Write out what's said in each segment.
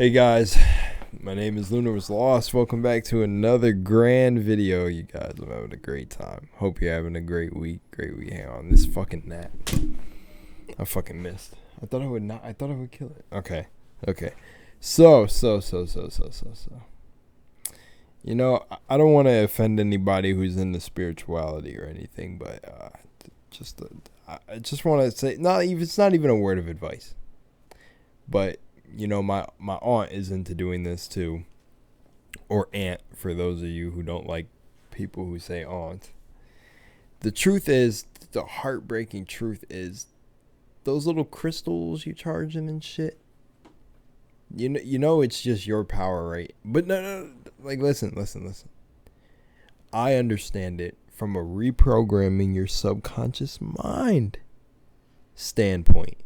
Hey guys, my name is LUNARWASLOST. Welcome back to another grand video. You guys, I'm having a great time. Hope you're having a great week. Hang on, this fucking nap. I fucking missed. I thought I would kill it. Okay. So. You know, I don't want to offend anybody who's into spirituality or anything, but I just want to say, it's not even a word of advice, but you know, my aunt is into doing this too, or aunt for those of you who don't like people who say aunt. The truth is, the heartbreaking truth is, those little crystals you charging and shit, you know it's just your power, right? But no, like listen. I understand it from a reprogramming your subconscious mind standpoint.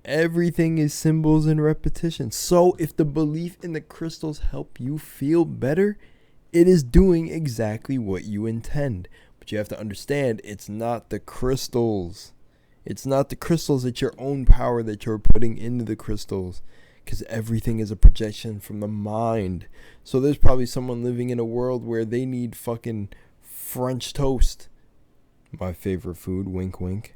Everything is symbols and repetition. So if the belief in the crystals help you feel better, it is doing exactly what you intend. But you have to understand, it's not the crystals. It's not the crystals. It's your own power that you're putting into the crystals. Because everything is a projection from the mind. So there's probably someone living in a world where they need fucking French toast. My favorite food, wink wink.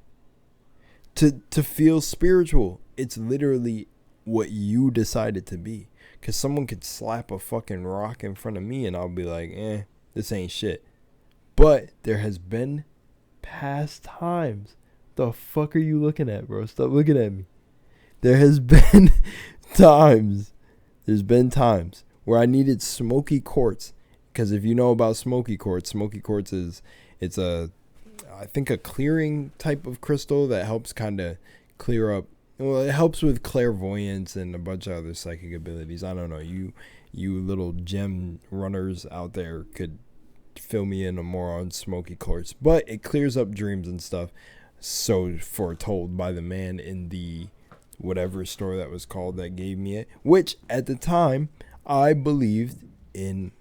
To feel spiritual. It's literally what you decided to be. Because someone could slap a fucking rock in front of me and I'll be like, this ain't shit. But there has been past times. The fuck are you looking at, bro? Stop looking at me. There has been times. There's been times where I needed smoky quartz. Because if you know about smoky quartz it's I think a clearing type of crystal that helps kind of clear up. Well, it helps with clairvoyance and a bunch of other psychic abilities. I don't know. You little gem runners out there could fill me in more on smoky quartz. But it clears up dreams and stuff. So foretold by the man in the whatever store that was called that gave me it. Which at the time I believed in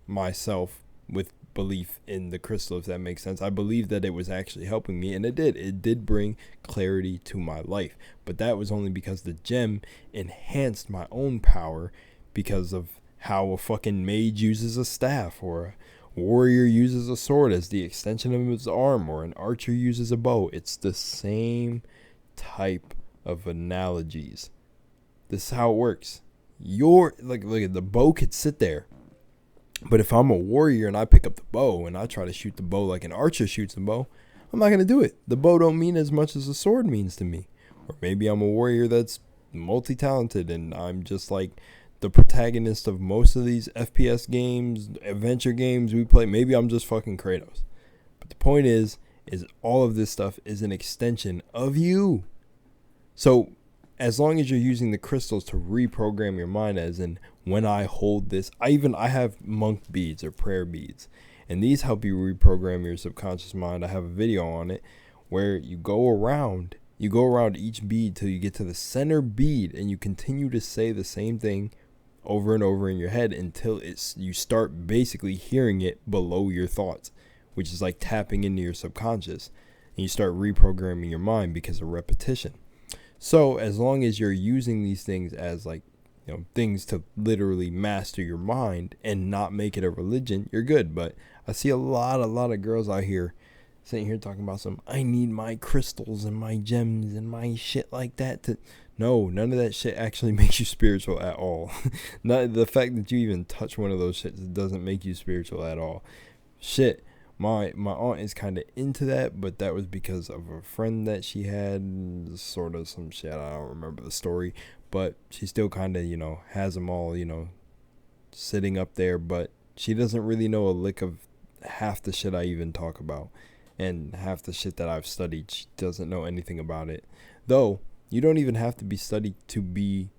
myself with belief in the crystal, if that makes sense. I believed that it was actually helping me, and it did bring clarity to my life. But that was only because the gem enhanced my own power, because of how a fucking mage uses a staff, or a warrior uses a sword as the extension of his arm, or an archer uses a bow. It's the same type of analogies. This is how it works. Look at the bow could sit there. But if I'm a warrior and I pick up the bow and I try to shoot the bow like an archer shoots the bow, I'm not going to do it. The bow don't mean as much as the sword means to me. Or maybe I'm a warrior that's multi-talented and I'm just like the protagonist of most of these FPS games, adventure games we play. Maybe I'm just fucking Kratos. But the point is all of this stuff is an extension of you. So as long as you're using the crystals to reprogram your mind, as in when I hold this, I have monk beads or prayer beads, and these help you reprogram your subconscious mind. I have a video on it where you go around each bead till you get to the center bead, and you continue to say the same thing over and over in your head until you start basically hearing it below your thoughts, which is like tapping into your subconscious, and you start reprogramming your mind because of repetition. So as long as you're using these things as things to literally master your mind and not make it a religion, you're good. But I see a lot of girls out here sitting here talking about I need my crystals and my gems and my shit like that. No, none of that shit actually makes you spiritual at all. Not the fact that you even touch one of those shits doesn't make you spiritual at all. Shit. My aunt is kind of into that, but that was because of a friend that she had, sort of some shit. I don't remember the story, but she still kind of, has them all, sitting up there, but she doesn't really know a lick of half the shit I even talk about, and half the shit that I've studied. She doesn't know anything about it, though. You don't even have to be studied to be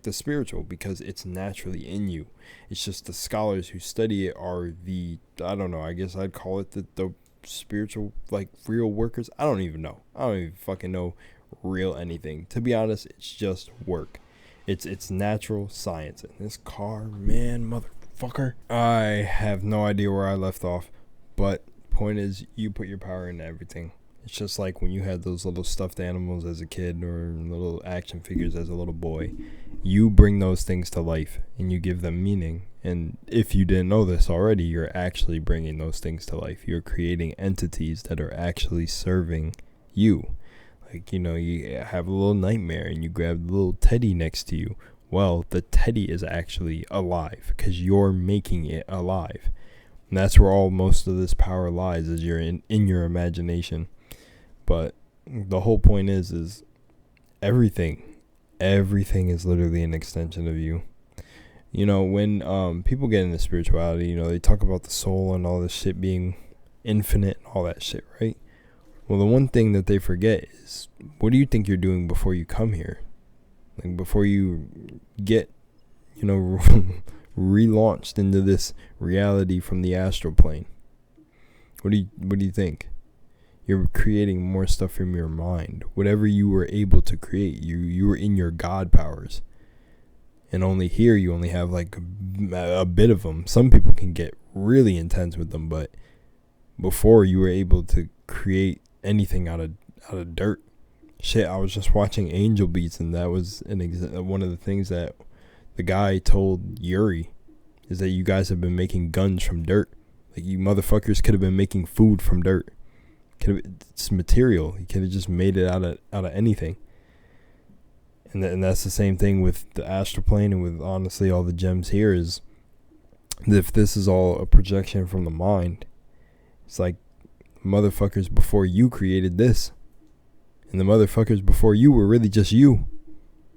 the spiritual, because it's naturally in you. It's just the scholars who study it are I guess I'd call it the spiritual, real workers. I don't even fucking know real anything, to be honest. It's just work. It's natural science. And this car, man, motherfucker, I have no idea where I left off, but point is, you put your power into everything. It's just like when you had those little stuffed animals as a kid, or little action figures as a little boy. you bring those things to life and you give them meaning. And if you didn't know this already, you're actually bringing those things to life. You're creating entities that are actually serving you. Like, you have a little nightmare and you grab the little teddy next to you. Well, the teddy is actually alive because you're making it alive. And that's where most of this power lies, is you're in your imagination. But the whole point is everything is literally an extension of you. When people get into spirituality, they talk about the soul and all this shit being infinite and all that shit, right? Well, the one thing that they forget is, what do you think you're doing before you come here? Like, before you get, relaunched into this reality from the astral plane. What do you think? You're creating more stuff from your mind. Whatever you were able to create, you were in your God powers. And only here you only have like a bit of them. Some people can get really intense with them, but before you were able to create anything out of dirt. Shit, I was just watching Angel Beats, and that was one of the things that the guy told Yuri, is that you guys have been making guns from dirt. Like, you motherfuckers could have been making food from dirt. It's material. You could have just made it out of anything. And that's the same thing with the astral plane, and with honestly all the gems here, is if this is all a projection from the mind, it's like motherfuckers before you created this, and the motherfuckers before you were really just you,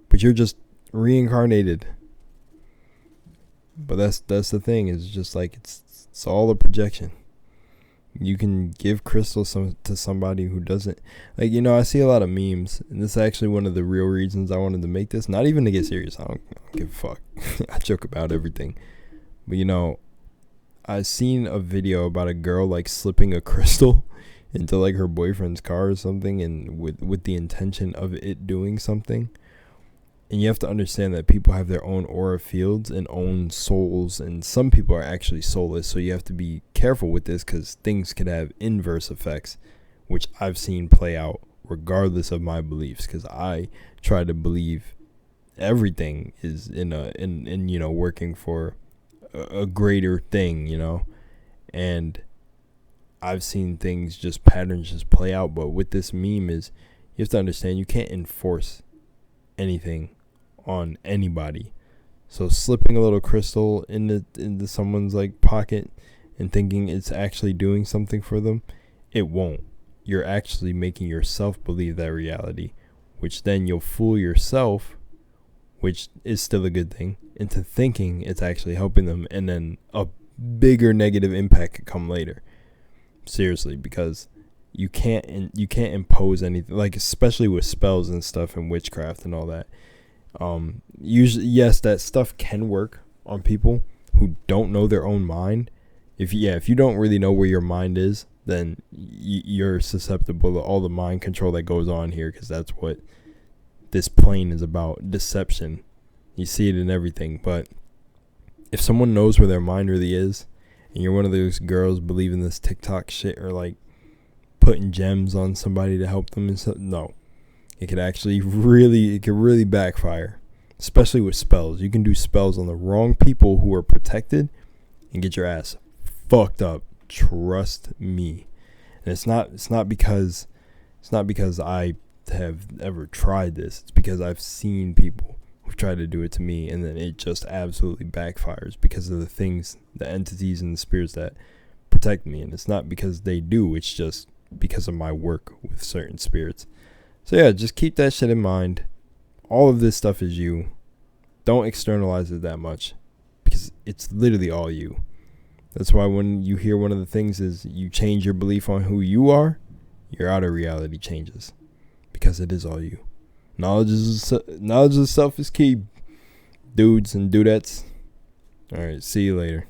but you're just reincarnated. But that's the thing, is just like it's all a projection. You can give crystals to somebody who doesn't. Like, I see a lot of memes, and this is actually one of the real reasons I wanted to make this. Not even to get serious. I don't give a fuck. I joke about everything. But, I seen a video about a girl, like, slipping a crystal into, like, her boyfriend's car or something, and with the intention of it doing something. And you have to understand that people have their own aura fields and own souls, and some people are actually soulless, so you have to be careful with this, because things could have inverse effects, which I've seen play out regardless of my beliefs, because I try to believe everything is in working for a greater thing, and I've seen patterns just play out. But with this meme, is you have to understand you can't enforce anything on anybody. So slipping a little crystal into someone's like pocket and thinking it's actually doing something for them, it won't. You're actually making yourself believe that reality, which then you'll fool yourself, which is still a good thing, into thinking it's actually helping them, and then a bigger negative impact could come later. Seriously, because you can't impose anything, like, especially with spells and stuff and witchcraft and all that. Usually, yes, that stuff can work on people who don't know their own mind. If you don't really know where your mind is, then you're susceptible to all the mind control that goes on here, because that's what this plane is about, deception. You see it in everything. But if someone knows where their mind really is, and you're one of those girls believing this TikTok shit, or like putting gems on somebody to help them and stuff, no. It could actually really backfire, especially with spells. You can do spells on the wrong people who are protected and get your ass fucked up. Trust me. And it's not because I have ever tried this. It's because I've seen people who've tried to do it to me, and then it just absolutely backfires because of the entities and the spirits that protect me. And it's not because they do, it's just because of my work with certain spirits. So yeah, just keep that shit in mind. All of this stuff is you. Don't externalize it that much, because it's literally all you. That's why when you hear one of the things is you change your belief on who you are, your outer reality changes, because it is all you. Knowledge of self is key, dudes and dudettes. All right, see you later.